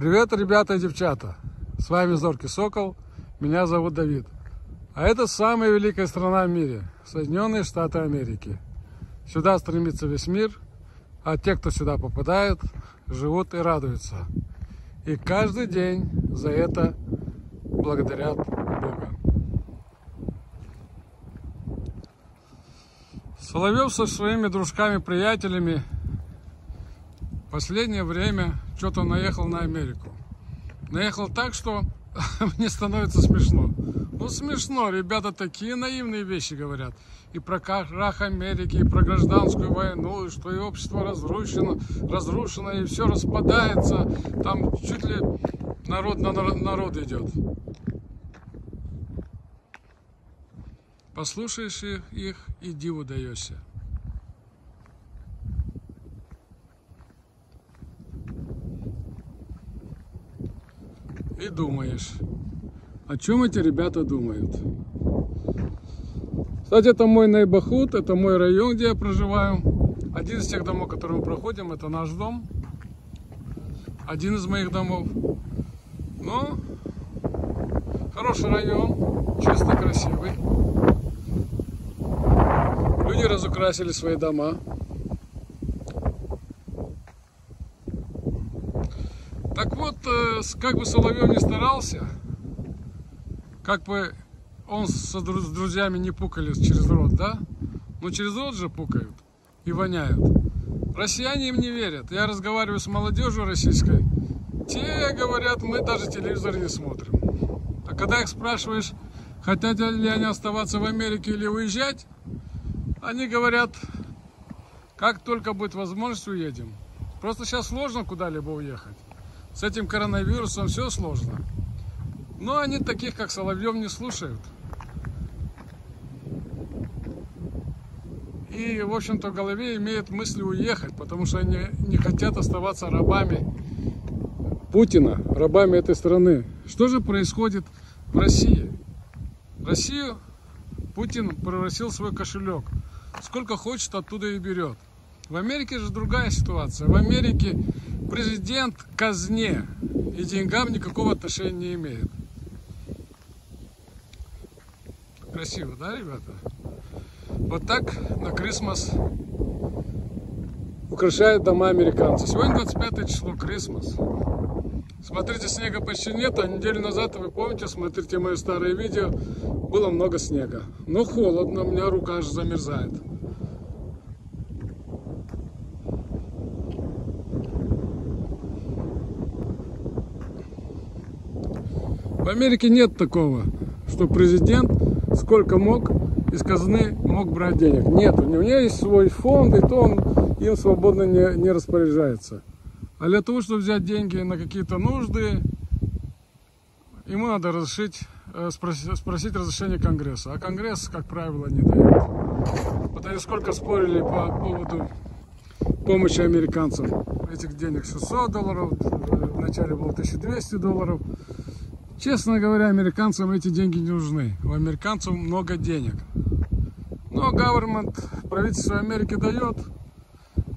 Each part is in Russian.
Привет, ребята и девчата! С вами Зоркий Сокол, меня зовут Давид. А это самая великая страна в мире, Соединенные Штаты Америки. Сюда стремится весь мир, а те, кто сюда попадает, живут и радуются. И каждый день за это благодарят Бога. Соловьев со своими дружками-приятелями в последнее время что-то наехал на Америку. Наехал так, что мне становится смешно. Ну смешно, ребята такие наивные вещи говорят. И про крах Америки, и про гражданскую войну, и что и общество разрушено, и все распадается. Там чуть ли народ на народ идет. Послушаешь их и диву даешься. И думаешь, о чем эти ребята думают. Кстати, это мой нейборхуд, это мой район, где я проживаю. Один из тех домов, которые мы проходим, это наш дом. Один из моих домов. Ну, хороший район, чистый, красивый. Люди разукрасили свои дома. Так вот, как бы Соловьев не старался, как бы он с друзьями не пукали через рот, да? Но через рот же пукают и воняют. Россияне им не верят. Я разговариваю с молодежью российской. Те говорят, мы даже телевизор не смотрим. А когда их спрашиваешь, хотят ли они оставаться в Америке или уезжать, они говорят, как только будет возможность, уедем. Просто сейчас сложно куда-либо уехать. С этим коронавирусом все сложно. Но они таких, как Соловьев, не слушают. И, в общем-то, в голове имеют мысли уехать, потому что они не хотят оставаться рабами Путина, рабами этой страны. Что же происходит в России? Россию Путин превратил в свой кошелек. Сколько хочет, оттуда и берет. В Америке же другая ситуация. В Америке президент к казне и деньгам никакого отношения не имеет. Красиво, да, ребята? Вот так на Крисмас украшают дома американцев. Сегодня 25 число, Крисмас. Смотрите, снега почти нет, а неделю назад, вы помните, смотрите мои старые видео, было много снега. Но холодно, у меня рука аж замерзает. В Америке нет такого, что президент сколько мог из казны мог брать денег. Нет, у него есть свой фонд, и то он им свободно не распоряжается. А для того, чтобы взять деньги на какие-то нужды, ему надо спросить разрешение Конгресса. А Конгресс, как правило, не дает. Потому что сколько спорили по поводу помощи американцам. Этих денег $600, вначале было $1200. Честно говоря, американцам эти деньги не нужны. У американцев много денег. Но government, правительство Америки дает.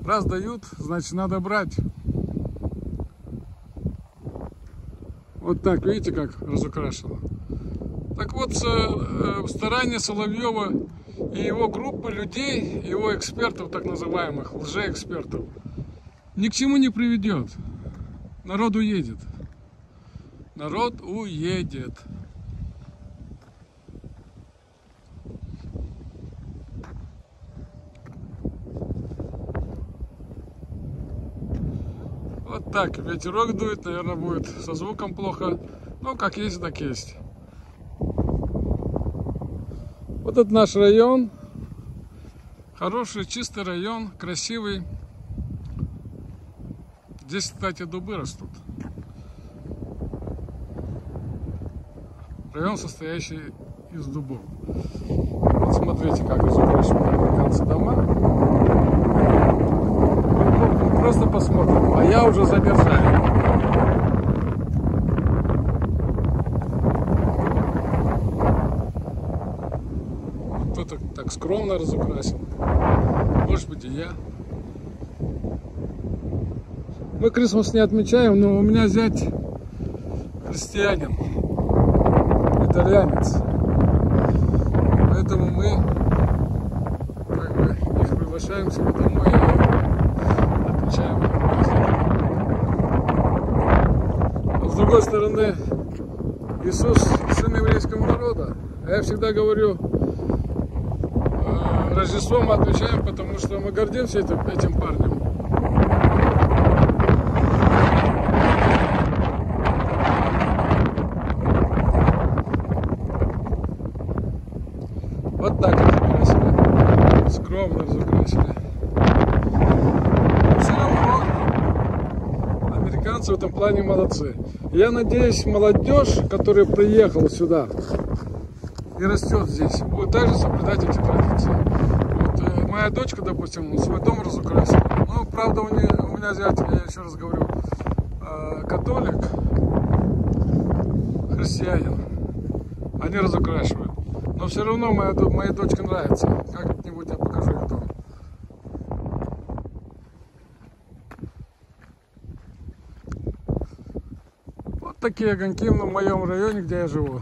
Раз дают, значит надо брать. Вот так, видите, как разукрашено. Так вот, старания Соловьева и его группы людей, его экспертов, так называемых, лжеэкспертов, ни к чему не приведет. Народ уедет. Народ уедет. Вот так, ветерок дует, наверное, будет со звуком плохо. Ну, как есть, так есть. Вот это наш район. Хороший, чистый район, красивый. Здесь, кстати, дубы растут. Район, состоящий из дубов. Вот смотрите, как разукрашивают американцы дома. Просто посмотрим. А я уже замерзаю. Кто-то так скромно разукрасил. Может быть, и я. Мы Крисмас не отмечаем, но у меня зять христианин, итальянец. Поэтому мы как бы их приглашаем себе домой и отмечаем этот праздник. Но с другой стороны, Иисус сын еврейского народа. Я всегда говорю, Рождество мы отмечаем, потому что мы гордимся этим парнем. Вот так разукрасили. Скромно разукрасили. Все равно американцы в этом плане молодцы. Я надеюсь, молодежь, которая приехала сюда и растет здесь, будет также соблюдать эти традиции. Вот, моя дочка, допустим, свой дом разукрасила. Ну, правда, у меня зять, я еще раз говорю, католик, христианин, они разукрашивают. Но все равно моей дочке нравится. Как-нибудь я покажу их дом. Вот такие огоньки в моем районе, где я живу.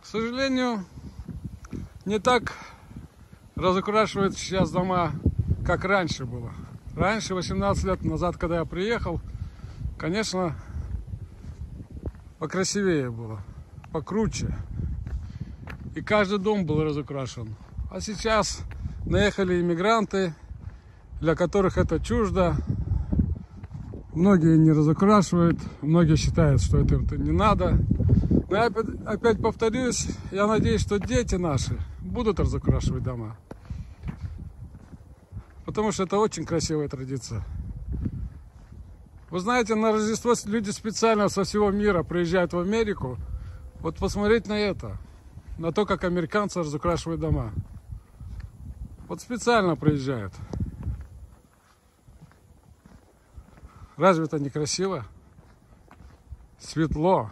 К сожалению, не так разукрашивают сейчас дома, как раньше было. Раньше, 18 лет назад, когда я приехал, конечно, покрасивее было, покруче. И каждый дом был разукрашен. А сейчас наехали иммигранты, для которых это чуждо. Многие не разукрашивают, многие считают, что это не надо. Но я опять повторюсь, я надеюсь, что дети наши будут разукрашивать дома. Потому что это очень красивая традиция. Вы знаете, на Рождество люди специально со всего мира приезжают в Америку. Вот посмотреть на это. На то, как американцы разукрашивают дома. Вот специально приезжают. Разве это не красиво? Светло.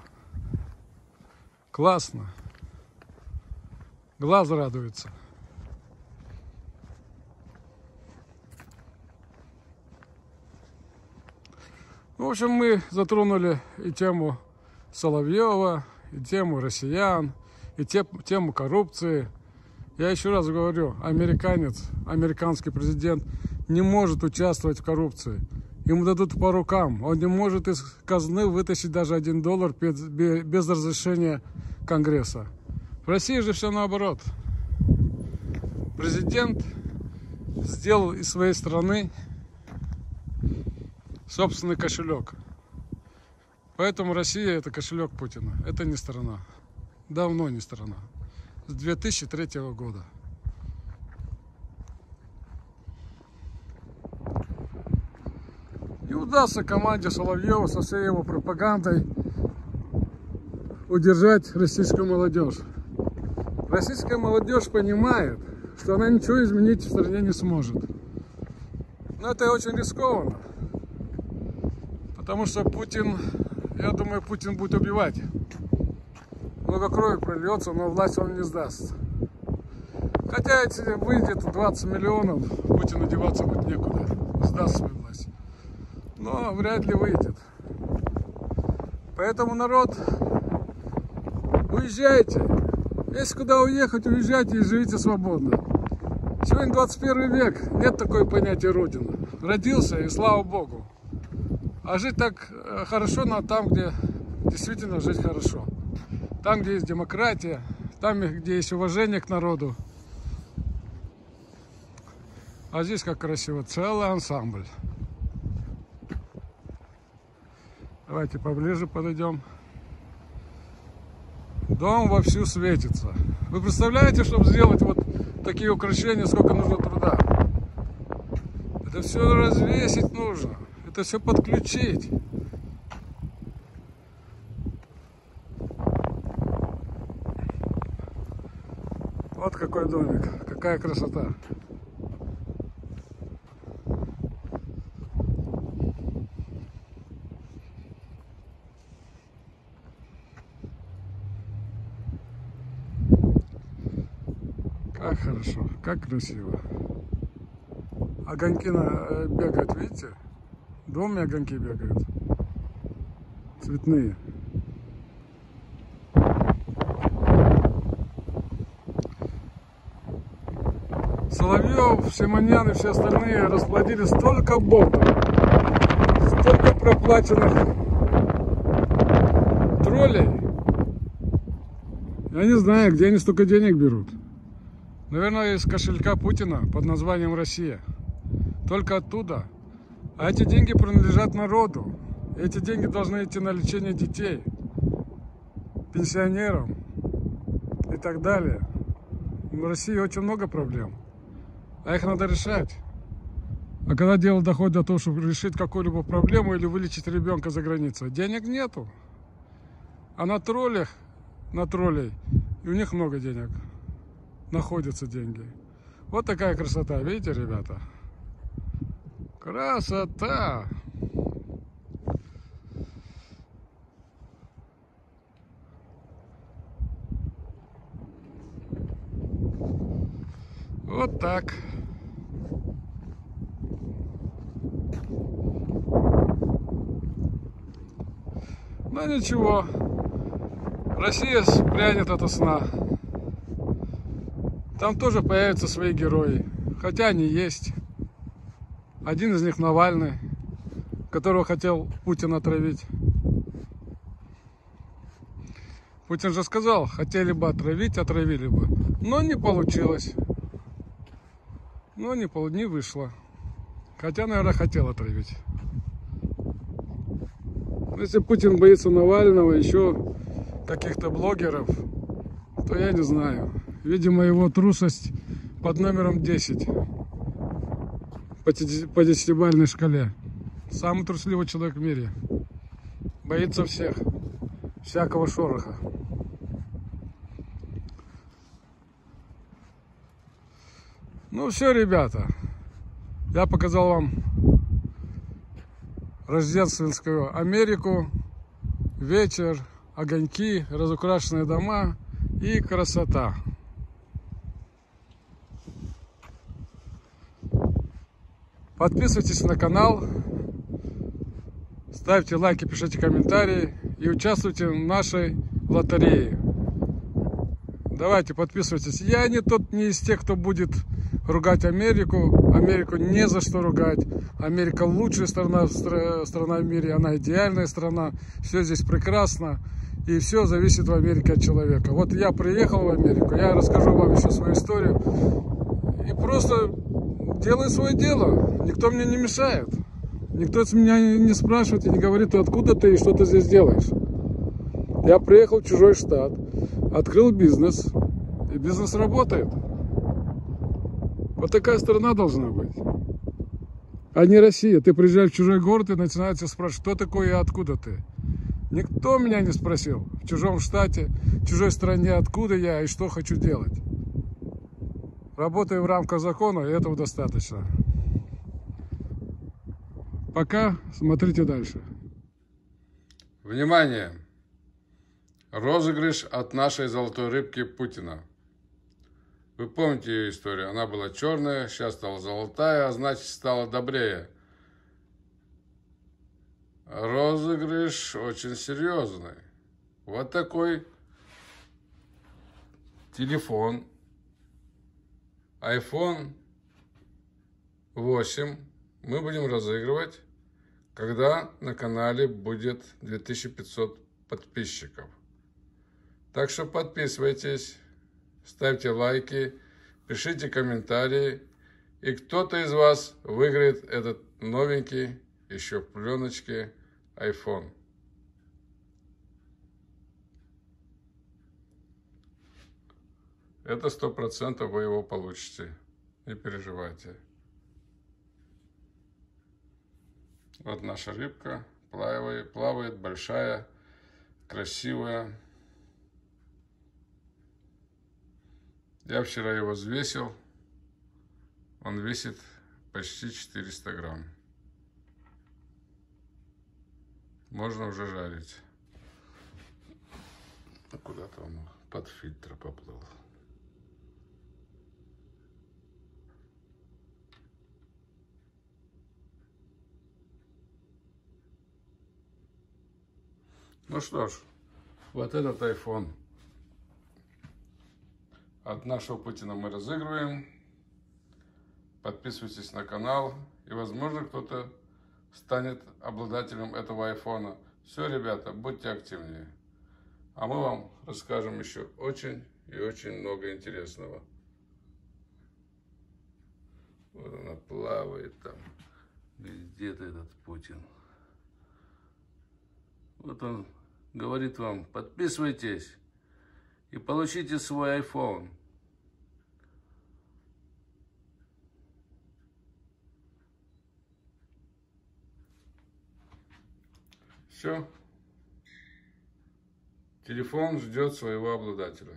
Классно. Глаз радуется. В общем, мы затронули и тему Соловьева, и тему россиян, и тему коррупции. Я еще раз говорю, американский президент не может участвовать в коррупции. Ему дадут по рукам. Он не может из казны вытащить даже $1 без разрешения Конгресса. В России же все наоборот. Президент сделал из своей страны собственный кошелек. Поэтому Россия — это кошелек Путина. Это не страна. Давно не страна. С 2003 года. И удастся команде Соловьева со всей его пропагандой удержать российскую молодежь. Российская молодежь понимает, что она ничего изменить в стране не сможет. Но это очень рискованно. Потому что Путин, я думаю, Путин будет убивать. Много крови прольется, но власть он не сдаст. Хотя если выйдет 20 миллионов, Путину деваться будет некуда. Сдаст свою власть. Но вряд ли выйдет. Поэтому, народ, уезжайте. Если куда уехать, уезжайте и живите свободно. Сегодня 21 век, нет такой понятия Родина. Родился, и слава Богу. А жить так хорошо надо там, где действительно жить хорошо. Там, где есть демократия, там, где есть уважение к народу. А здесь как красиво, целый ансамбль. Давайте поближе подойдем. Дом вовсю светится. Вы представляете, чтобы сделать вот такие украшения, сколько нужно труда? Это все развесить нужно. Это все подключить. Вот какой домик, какая красота. Как хорошо, как красиво. Огоньки бегают, видите? Дома огоньки бегают. Цветные. Соловьев, Симонян и все остальные расплодили столько ботов, столько проплаченных троллей. Я не знаю, где они столько денег берут. Наверное, из кошелька Путина под названием Россия. Только оттуда. А эти деньги принадлежат народу. Эти деньги должны идти на лечение детей, пенсионерам и так далее. В России очень много проблем, а их надо решать. А когда дело доходит до того, чтобы решить какую-либо проблему или вылечить ребенка за границей, денег нету. А на троллей, и у них много денег, находятся деньги. Вот такая красота, видите, ребята? Красота! Вот так. Но ничего, Россия спрянет от сна. Там тоже появятся свои герои, хотя они есть. Один из них Навальный, которого хотел Путин отравить. Путин же сказал, хотели бы отравить, отравили бы. Но не получилось. Но не вышло. Хотя, наверное, хотел отравить. Если Путин боится Навального, еще каких-то блогеров, то я не знаю. Видимо, его трусость под номером 10 по 10-бальной шкале. Самый трусливый человек в мире. Боится всех. Всякого шороха. Ну все, ребята. Я показал вам рождественскую Америку. Вечер, огоньки, разукрашенные дома и красота. Подписывайтесь на канал, ставьте лайки, пишите комментарии и участвуйте в нашей лотерее. Давайте, подписывайтесь. Я не из тех, кто будет ругать Америку. Америку не за что ругать. Америка лучшая страна в мире, она идеальная страна. Все здесь прекрасно. И все зависит в Америке от человека. Вот я приехал в Америку, я расскажу вам еще свою историю. И просто делаю свое дело. Никто мне не мешает. Никто с меня не спрашивает и не говорит, откуда ты и что ты здесь делаешь. Я приехал в чужой штат, открыл бизнес, и бизнес работает. Вот такая страна должна быть. А не Россия. Ты приезжаешь в чужой город и начинаешь спрашивать, кто такой и откуда ты. Никто меня не спросил в чужом штате, в чужой стране, откуда я и что хочу делать. Работаю в рамках закона, и этого достаточно. Пока, смотрите дальше. Внимание! Розыгрыш от нашей золотой рыбки Путина. Вы помните ее историю? Она была черная, сейчас стала золотая, а значит стала добрее. Розыгрыш очень серьезный. Вот такой телефон. iPhone 8 мы будем разыгрывать, когда на канале будет 2500 подписчиков. Так что подписывайтесь, ставьте лайки, пишите комментарии, и кто-то из вас выиграет этот новенький, еще в пленочке, iPhone. Это 100% вы его получите. Не переживайте. Вот наша рыбка плавает, большая, красивая. Я вчера его взвесил. Он весит почти 400 грамм. Можно уже жарить. Куда-то он под фильтр поплыл. Ну что ж, вот этот iPhone от нашего Путина мы разыгрываем. Подписывайтесь на канал, и, возможно, кто-то станет обладателем этого айфона. Все, ребята, будьте активнее. А мы вам расскажем еще очень и очень много интересного. Вот она плавает там. Где-то этот Путин. Вот он говорит вам: подписывайтесь и получите свой iPhone. Все. Телефон ждет своего обладателя.